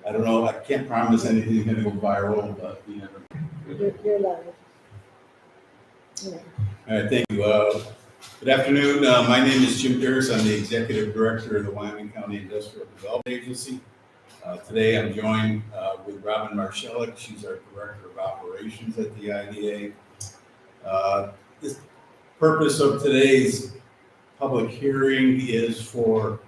I don't know, I can't promise anything's gonna go viral, but you never know. You're live. Yeah. All right, thank you. Good afternoon. My name is Jim Durst. I'm the Executive Director of the Wyoming County Industrial Development Agency. Today I'm joined with Robin Marshalik. She's our Director of Operations at the IDA. The purpose of today's public hearing is for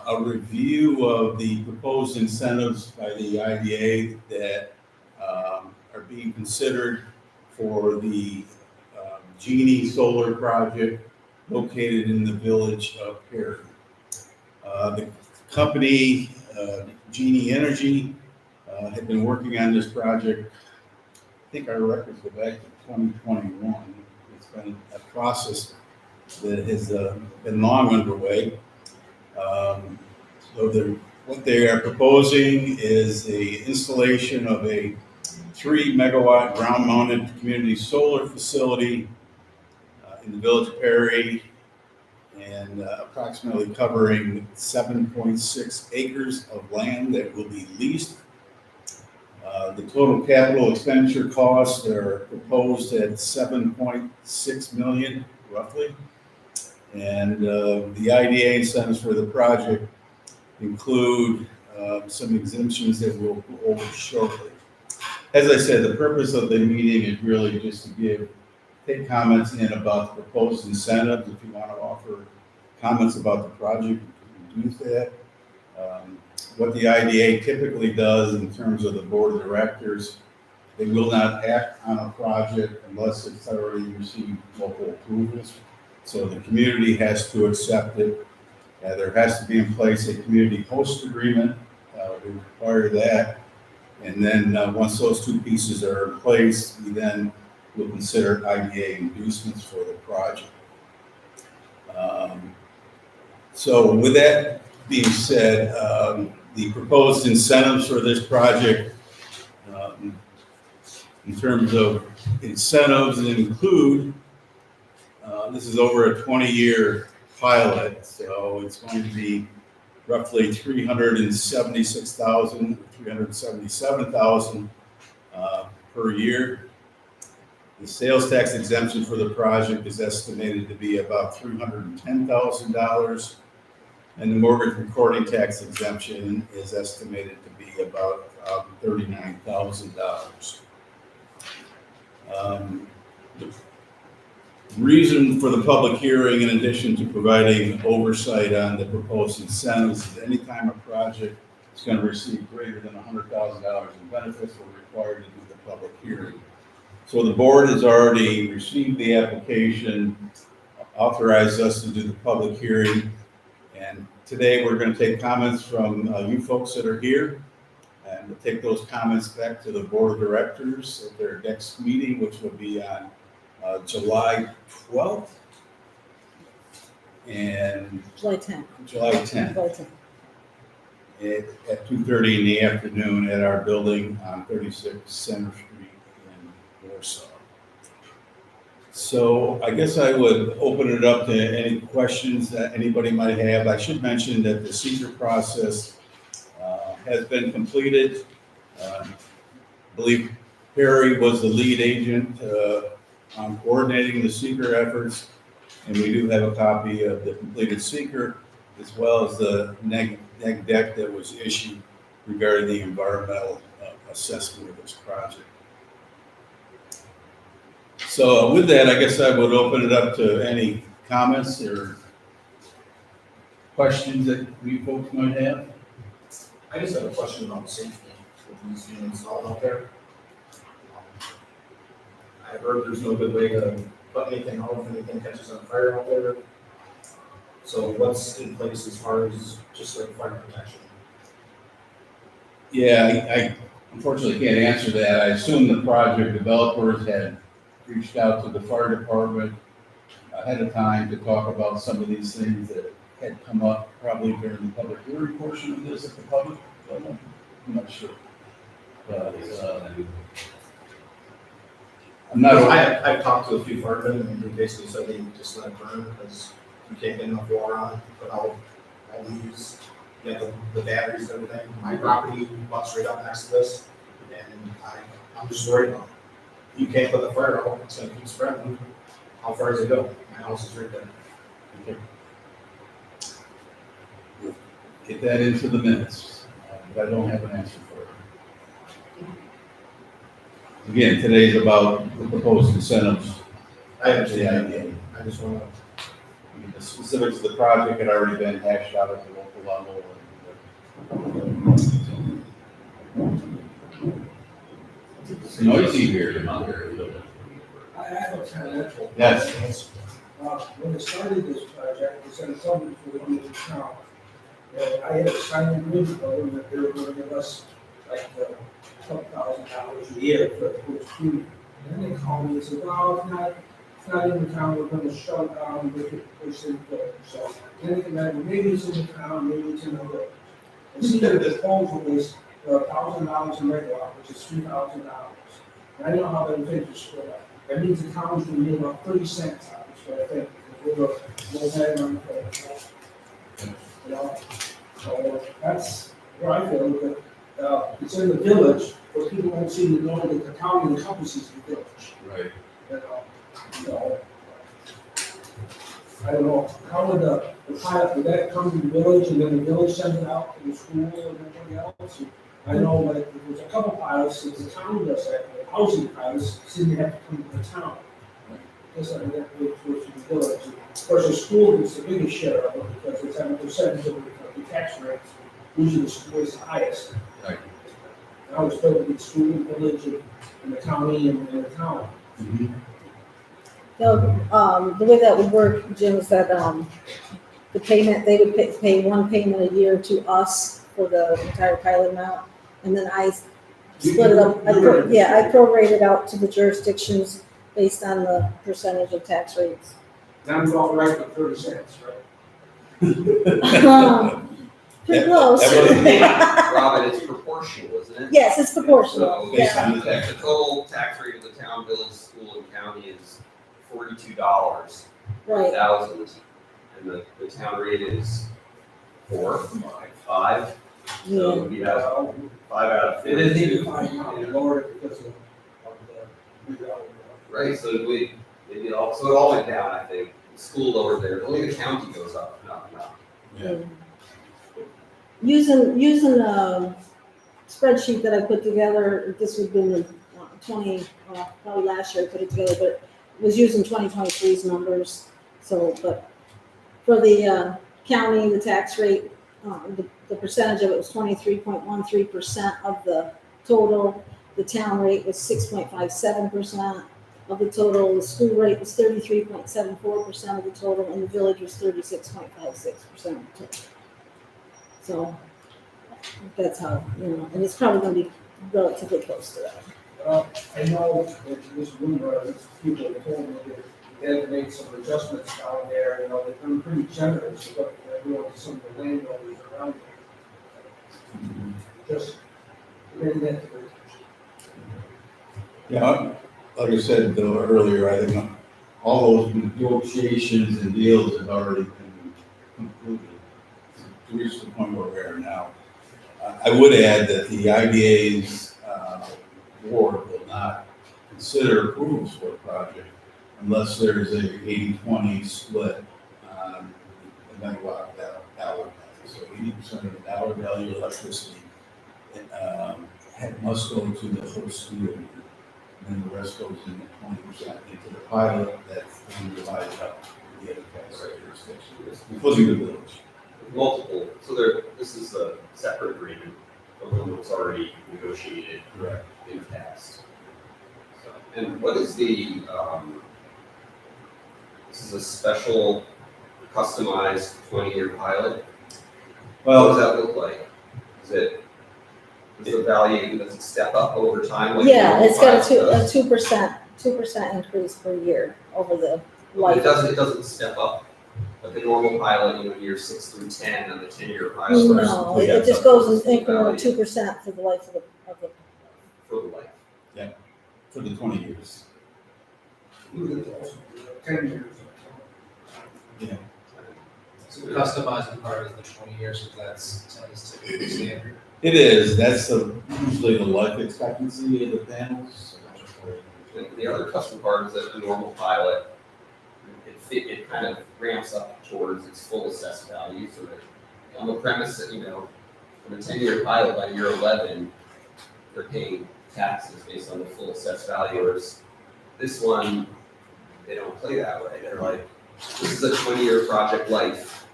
a review of the proposed incentives by the IDA that are being considered for the Genie solar project located in the village of Perry. The company, Genie Energy, had been working on this project. I think our records go back to 2021. It's been a process that has been long underway. What they are proposing is the installation of a 3 megawatt ground mounted community solar facility in the village of Perry, and approximately covering 7.6 acres of land that will be leased. The total capital expenditure costs are proposed at $7.6 million roughly. And the IDA incentives for the project include some exemptions that we'll go over shortly. As I said, the purpose of the meeting is really just to take comments in about the proposed incentives. If you want to offer comments about the project, you can do that. What the IDA typically does in terms of the board of directors, they will not act on a project unless it's already received local approvals. So the community has to accept it. There has to be in place a community host agreement. We require that. And then once those two pieces are in place, we then will consider IDA inducements for the project. So with that being said, the proposed incentives for this project, in terms of incentives, include, this is over a 20-year pilot, so it's going to be roughly $376,000, $377,000 per year. The sales tax exemption for the project is estimated to be about $310,000, and the mortgage recording tax exemption is estimated to be about $39,000. The reason for the public hearing, in addition to providing oversight on the proposed incentives, is anytime a project is going to receive greater than $100,000 in benefits, we're required to do the public hearing. So the board has already received the application, authorized us to do the public hearing, and today we're going to take comments from you folks that are here, and we'll take those comments back to the board of directors at their next meeting, which will be on July 12th and July 10th. July 10th at 2:30 in the afternoon at our building on 36 Center Street in Warsaw. So I guess I would open it up to any questions that anybody might have. I should mention that the seeker process has been completed. I believe Perry was the lead agent on coordinating the seeker efforts, and we do have a copy of the completed seeker as well as the neg deck that was issued regarding the environmental assessment of this project. So with that, I guess I would open it up to any comments or questions that you folks might have. I just have a question about safety with these being installed out there. I've heard there's no good way to put anything out if anything catches on fire out there. So what's in place as far as just like fire protection? Yeah, I unfortunately can't answer that. I assume the project developers had reached out to the fire department ahead of time to talk about some of these things that had come up probably during the public hearing portion of this at the public level. I'm not sure. But, I'm not. I've talked to a few firemen and they basically said they just let it burn because you can't get enough water on it without all these you have the batteries and everything. My property butts right up next to this, and I'm just worried about it. You can't put the fire out, it's gonna keep spreading. How far does it go? My house is right there. Get that into the minutes, but I don't have an answer for it. Again, today's about the proposed incentives. I The understand, idea. I just wanna, The specifics of the project had already been hashed out at the local level. It's noisy here. I have a financial. Yes. When I started this project, it's in something for the community town. And I had a signed agreement with them that they were going to give us like $12,000 a year for the food. And then they called me and said, well, it's not in the town, we're going to shut it down and make it push in the So then maybe it's in the town, maybe it's in the village. And see, the proposal is $1,000 a megawatt, which is $3,000. And I know how that things are split up. That means the town's gonna be about 30 cents out, is what I think. We'll have on the, you know, so that's where I feel that, it's in the village, but people don't seem to know that the county encompasses the village. Right. You know, I don't know, how would the pilot, would that come to the village and then the village send it out to the school and everybody else? I know like there's a couple pilots that the town does that, but housing pilots seem to have to come to the town. Just like that, to the village. Of course, the school gets the biggest share of it because it's at a percentage of the tax rates. Usually the school is the highest. Right. I was building the school, village, and the county and the town. Mm-hmm. The way that would work, Jim, is that, the payment, they would pay one payment a year to us for the entire pilot amount. And then I split it up, I prorated out to the jurisdictions based on the percentage of tax rates. Now we're all right with 30 cents, right? Pretty close. Robin, it's proportional, isn't it? Yes, it's proportional, So, Based yeah. on the tax. the total tax rate of the town, village, school, and county is $42 per Right, thousand. And the town rate is 4, 5. So yeah. it would be about 5 out of 50. It is 85 now, lower because of the. Right, so maybe it all went down, I think. The school lowered there, only the county goes up, not. Yeah. Using a spreadsheet that I put together, this would have been probably last year I put it together, but it was using 2023's numbers. So, but for the county, the tax rate, the percentage of it was 23.13% of the total. The town rate was 6.57% of the total. The school rate was 33.74% of the total, and the village was 36.56% of the total. So that's how, and it's probably going to be relatively close to that. I know that this Bloomberg, people have told me that they had to make some adjustments down there, they've been pretty generous, but they're doing some of the landowners around there. Just bring that to their attention. Yeah, like I said though earlier, I think all those negotiations and deals have already been concluded to reach the point where we are now. I would add that the IDA's board will not consider approvals for a project unless there's a 80-20 split on the megawatt dollar. So 80% of the dollar value of electricity must go to the host school. And then the rest goes in at 20% into the pilot that's then divided up with the other tax jurisdictions, including the village. Multiple, so this is a separate agreement, but one that was already negotiated Correct. in the past. So, and what is the, this is a special customized 20-year pilot? What does Well, that look like? Is the value, does it step up over time? Like Yeah, normal it's got pilots a does? 2% increase per year over the But life. it doesn't step up, like a normal pilot, year 6 through 10 on the 10-year pilot. No, it just goes in increment of 2% for the life of the. For the life. for the 20 years. 10 years. Yeah. So the customizing part is the 20 years, so that's typically standard. It is, that's usually the life expectancy of the panels. The other custom part is that the normal pilot, it kind of ramps up towards its full assessed value, so that on the premise that, from a 10-year pilot, by year 11, they're paying taxes based on the full assessed value, whereas this one, they don't play that way. They're like, this is a 20-year project life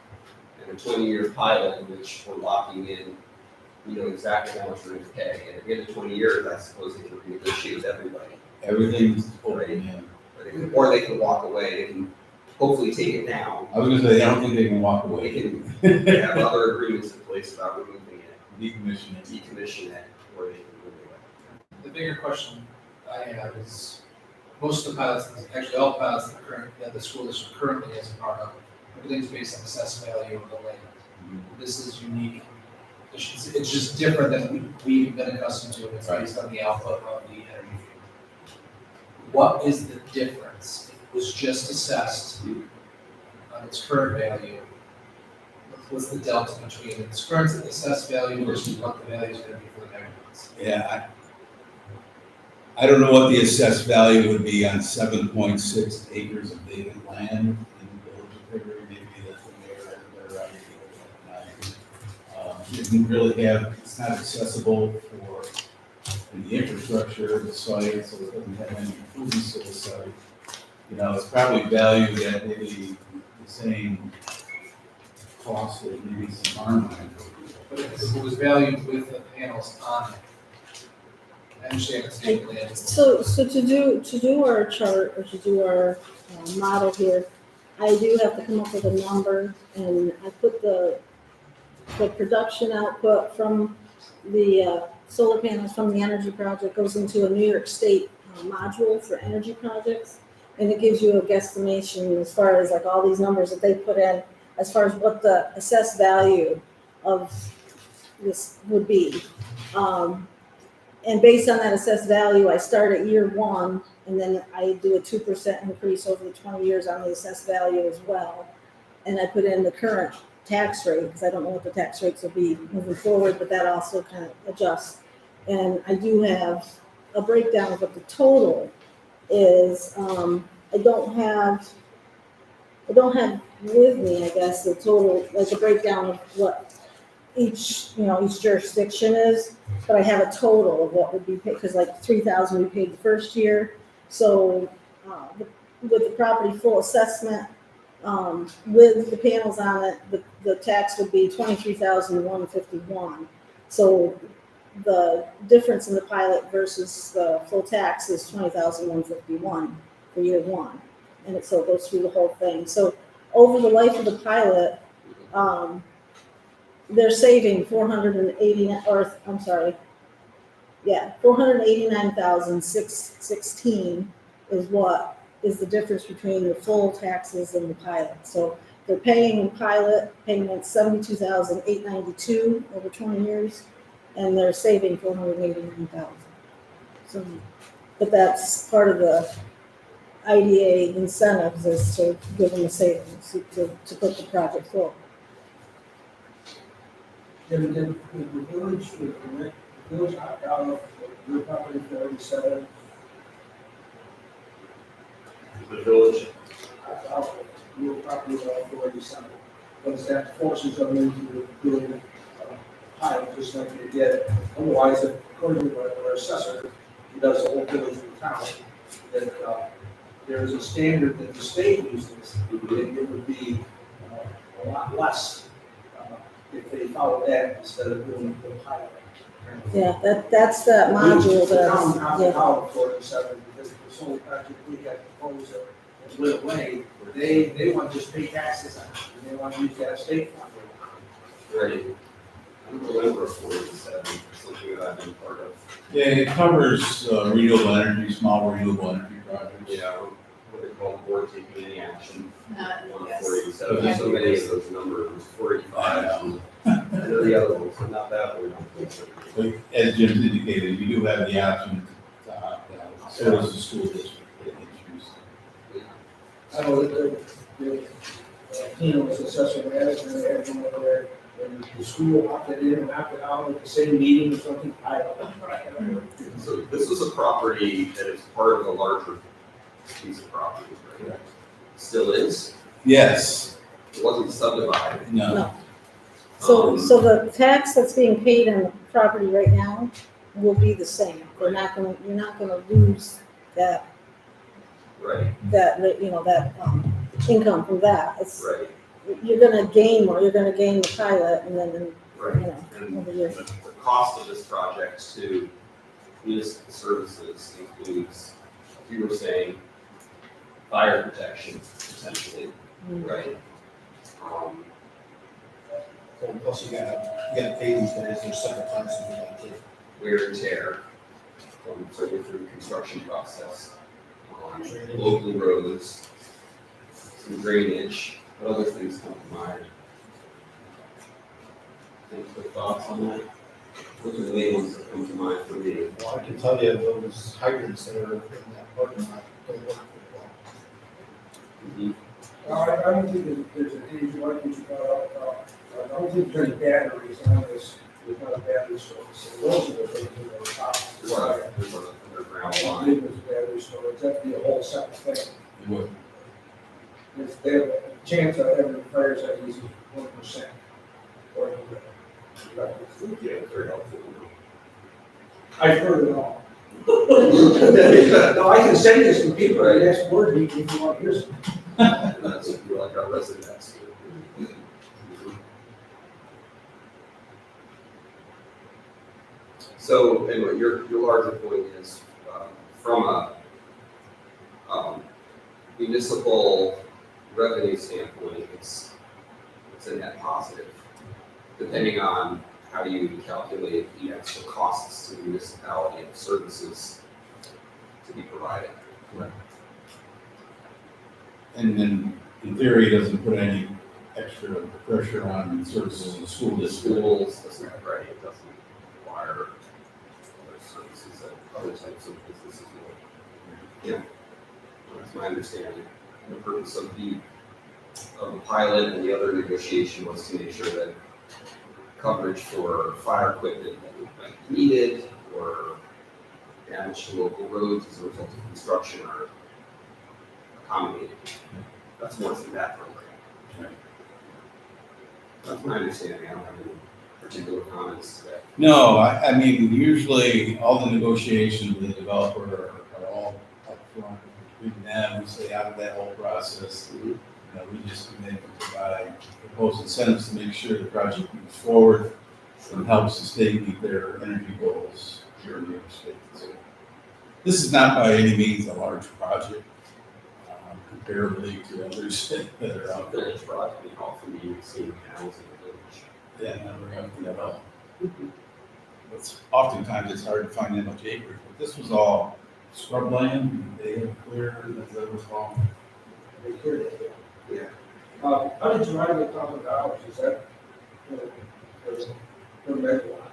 and a 20-year pilot in which we're locking in, exactly how much we're going to pay. And at the end of 20 years, I suppose they can renegotiate with everybody. Everything's open, yeah. Or they can walk away, they can hopefully take it down. I was gonna say, I don't think they can walk They away. can have other agreements in place about removing it, Decommission it. decommission it, or they can remove it. The bigger question I have is, most of the pilots, actually all pilots that the school district currently has a part of, everything's based on assessed value of the land. This is unique. It's just different than we've been accustomed to, it's based on the output of the energy. What is the difference? It was just assessed on its current value. What's the delta between its current assessed value versus what the value is going to be for the megawatts? Yeah, I don't know what the assessed value would be on 7.6 acres of vacant land in the village of Hickory. Maybe that's the mayor has a better idea of that. It didn't really have, it's not accessible for the infrastructure of the site, so it doesn't have any improvements to the site. It's probably valued at maybe the same cost as maybe some farmland. But it was valued with the panels on it. I understand it's state land. So to do our chart or to do our model here, I do have to come up with a number, and I put the production output from the solar panels from the energy project goes into a New York State module for energy projects, and it gives you a guesstimation as far as like all these numbers that they put in as far as what the assessed value of this would be. And based on that assessed value, I start at year one, and then I do a 2% increase over the 20 years on the assessed value as well. And I put in the current tax rate, because I don't know what the tax rates will be moving forward, but that also kind of adjusts. And I do have a breakdown of what the total is. I don't have with me, I guess, the total, like a breakdown of what each jurisdiction is, but I have a total of what would be paid, because like 3,000 we paid the first year. So with the property full assessment, with the panels on it, the tax would be 23,151. So the difference in the pilot versus the full tax is 20,151 for year one, and so it goes through the whole thing. So over the life of the pilot, they're saving 489,616 is what is the difference between the full taxes and the pilot. So they're paying in pilot payments 72,892 over 20 years, and they're saving 489,000. So, but that's part of the IDA incentives, is to give them a savings to put the project forward. Did the village opt out of your property for 37? The village, Opt out of your property for 47. Because that forces them into doing pilot, just like you did. Otherwise, according to our assessor, he does the whole village in town, that there is a standard that the state uses, and it would be a lot less if they follow that instead of doing the pilot. Yeah, that's that module The town that, opted yeah. out of 47 because the solar project we had proposed it went away. They want to just pay taxes on it, and they want to use that state fund. right? I don't remember 47, something that I've been part of. Yeah, it covers renewable energy, small renewable energy projects. Yeah, what they call board taking any action. Yes. 487, there's so many of those numbers, 485. I know the other ones, but not that one. But as Jim indicated, you do have the option to opt out. So does the school district. They can choose. I know that the Tina was assessor management, and they had one over there, and the school opted in and opted out at the same meeting or something, I don't know. So this was a property that is part of a larger piece of property, right? Correct. Still is, Yes, it wasn't subdivided. no, No. So, Um, so the tax that's being paid on the property right now will be the same. You're not gonna lose that, Right, income from that. It's, right, you're gonna gain more, you're gonna gain the pilot and then, right. and, And over years. the cost of this project to municipal services includes, you were saying, fire protection potentially, right? Um, So plus you gotta pay these guys, there's separate times to do that too. wear and tear from certainly through the construction process. Local roads, some drainage, what other things come to mind? Any quick thoughts on that? Those are the main ones that come to mind for me. Well, I can tell you those hydrants that are in that parking lot don't work very well. I don't think there's an issue like what you brought up, I don't think there's any batteries on this, there's not a battery storage, so those are the things that are top. There's an underground I don't line. think there's battery storage, that'd be a whole separate thing. it would. They have a chance of having fires at least 1%. Yeah, very helpful. I've heard it all. No, I can say this to people, I ask board meeting if you want to hear some. And that's like our residents. So anyway, your larger point is, from a municipal revenue standpoint, it's a net positive, depending on how you calculate the actual costs to the municipality of services to be provided. And then, in theory, it doesn't put any extra pressure on services in the school The district. schools, doesn't, right, it doesn't require other services that other types of businesses will. Yeah, that's my understanding. The purpose of the pilot and the other negotiation was to make sure that coverage for fire equipment that would be needed or damage to local roads as a result of construction are accommodated. That's what's in that program. Right. That's my understanding. I don't have any particular comments to that. No, I mean, usually all the negotiations with the developer are all upfront between them, we stay out of that whole process. You know, we just commit to provide proposed incentives to make sure the project moves forward and helps the state meet their energy goals here in New York State. So this is not by any means a large project, comparably to others that are out there. Village project, we call for the senior panels in the village. Yeah, never have to develop. It's oftentimes it's hard to find that much acreage, but this was all scrubland, and they had clear, that was all. They cleared it. Yeah. How did you write $1,000? Is that per megawatt?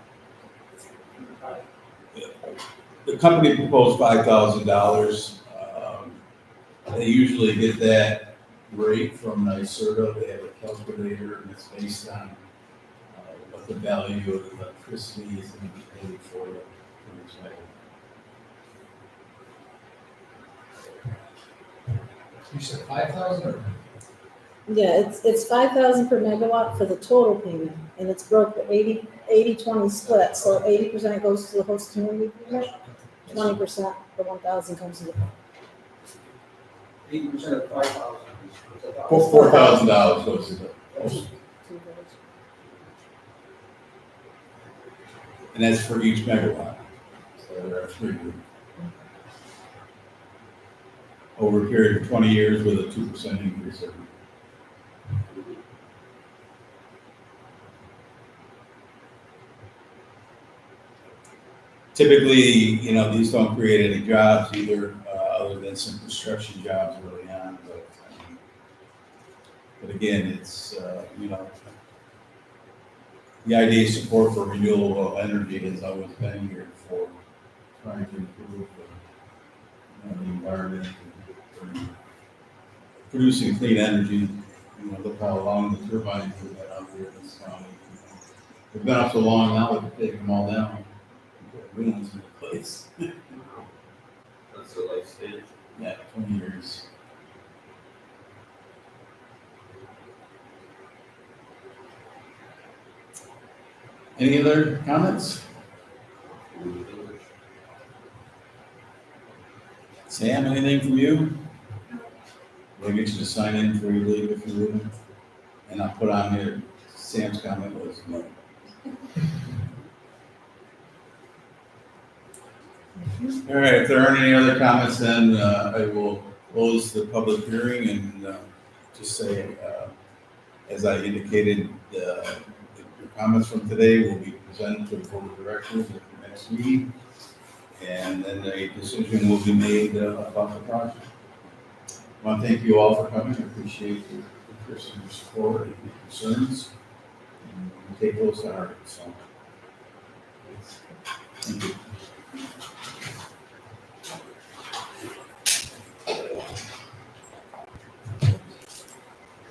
The company proposed $5,000. They usually get that rate from NYSERDA. They have a calculator, and it's based on what the value of electricity is going to be paid for each cycle. You said 5,000 or? Yeah, it's 5,000 per megawatt for the total payment, and it's broke 80-20 split, so 80% goes to the host community payment, 20%, the 1,000 comes to the. 80% of 5,000. $4,000 goes to the host, and that's for each megawatt. So there are 3 groups. Over a period of 20 years with a 2% increase every year. Typically, you know, these don't create any jobs either, other than some construction jobs early on, but again, it's, you know, the IDA support for renewable energy has always been here for trying to improve the environment and producing clean energy You know, look how long the turbines have been out there in this county. They've been up so long now, they've taken them all down. Put new ones in place. That's the life stage. Yeah, 20 years. Any other comments? Sam, anything from you? We'll get you to sign in before you leave if you would. And I'll put on here, Sam's comment was no. All right, if there aren't any other comments, then I will close the public hearing and just say, as I indicated, your comments from today will be presented to the board of directors at the next meeting. And then a decision will be made about the project. I want to thank you all for coming. I appreciate your interest and your support and your concerns. And we take those to heart. So, thank you.